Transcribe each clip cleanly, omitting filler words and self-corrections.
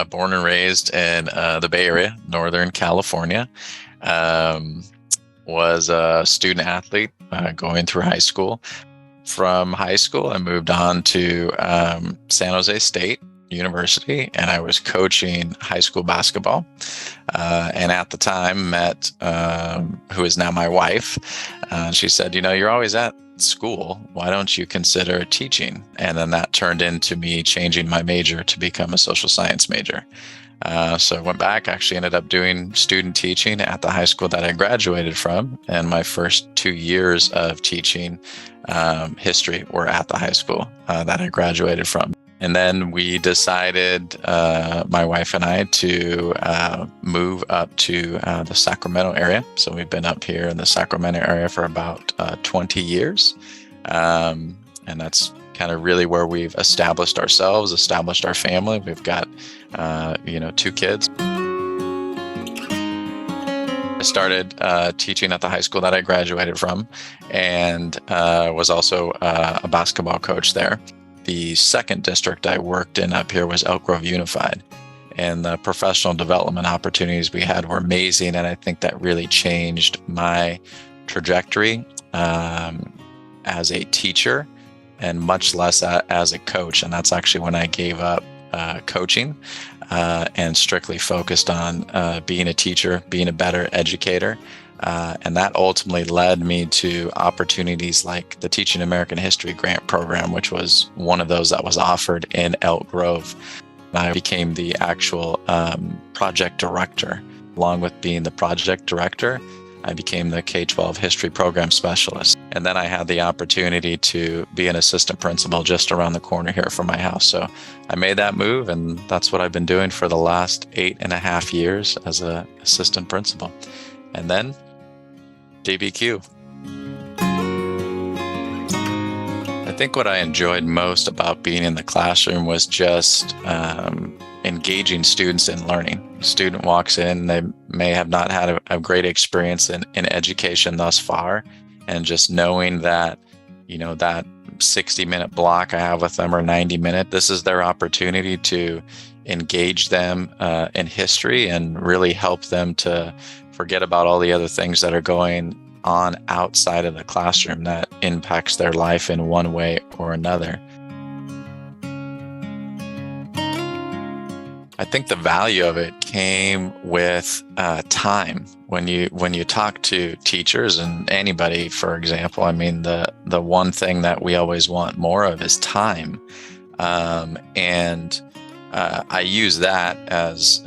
born and raised in the Bay Area, Northern California. Um, was a student athlete going through high school. From high school, I moved on to San Jose State University, and I was coaching high school basketball. And at the time, met who is now my wife. She said, you're always at school. Why don't you consider teaching? And then that turned into me changing my major to become a social science major. So I went back, actually ended up doing student teaching at the high school that I graduated from. And my first 2 years of teaching history were at the high school that I graduated from. And then we decided, my wife and I, to move up to the Sacramento area. So we've been up here in the Sacramento area for about 20 years. And that's kind of really where we've established ourselves, established our family. We've got, 2 kids. I started teaching at the high school that I graduated from, and was also a basketball coach there. The second district I worked in up here was Elk Grove Unified, and the professional development opportunities we had were amazing. And I think that really changed my trajectory as a teacher, and much less as a coach. And that's actually when I gave up coaching and strictly focused on being a teacher, being a better educator. And that ultimately led me to opportunities like the Teaching American History Grant Program, which was one of those that was offered in Elk Grove. I became the actual project director. Along with being the project director, I became the K-12 history program specialist. And then I had the opportunity to be an assistant principal just around the corner here from my house. So I made that move, and that's what I've been doing for the last 8.5 years as an assistant principal. And then DBQ. I think what I enjoyed most about being in the classroom was just engaging students in learning. A student walks in, they may have not had a great experience in education thus far, and just knowing that, that 60-minute block I have with them, or 90-minute, this is their opportunity to engage them in history and really help them to forget about all the other things that are going on outside of the classroom that impacts their life in one way or another. I think the value of it came with time. When you talk to teachers and anybody, for example, I mean, the one thing that we always want more of is time. And I use that as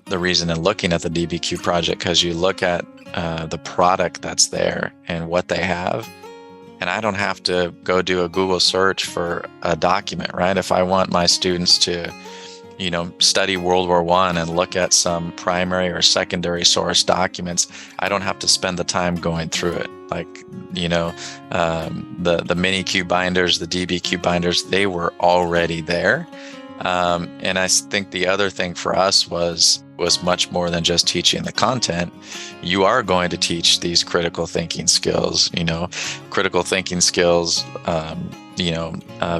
the reason in looking at the DBQ project, because you look at the product that's there and what they have, and I don't have to go do a Google search for a document, right? If I want my students to, study World War I and look at some primary or secondary source documents, I don't have to spend the time going through it. Like, the mini Q binders, the DBQ binders, they were already there. And I think the other thing for us was much more than just teaching the content. You are going to teach these critical thinking skills,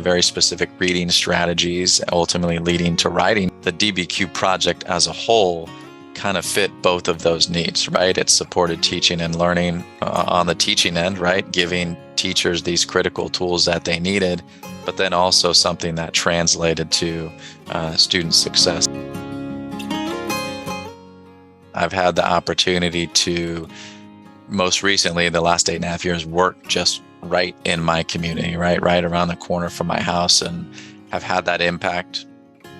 very specific reading strategies, ultimately leading to writing. The DBQ project as a whole kind of fit both of those needs, right? It supported teaching and learning on the teaching end, right? Giving teachers these critical tools that they needed, but then also something that translated to student success. I've had the opportunity to, most recently, the last 8.5 years, work just right in my community, right around the corner from my house, and have had that impact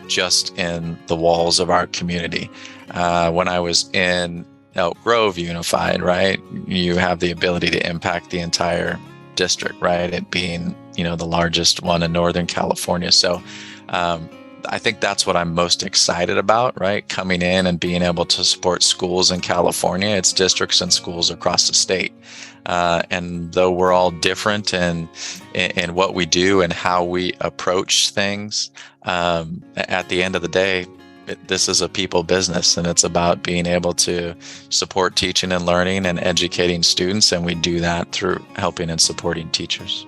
just in the walls of our community. When I was in Elk Grove Unified, right, you have the ability to impact the entire district, right? It being, the largest one in Northern California. So I think that's what I'm most excited about, right? Coming in and being able to support schools in California. It's districts and schools across the state. And though we're all different in what we do and how we approach things, at the end of the day, this is a people business, and it's about being able to support teaching and learning and educating students. And we do that through helping and supporting teachers.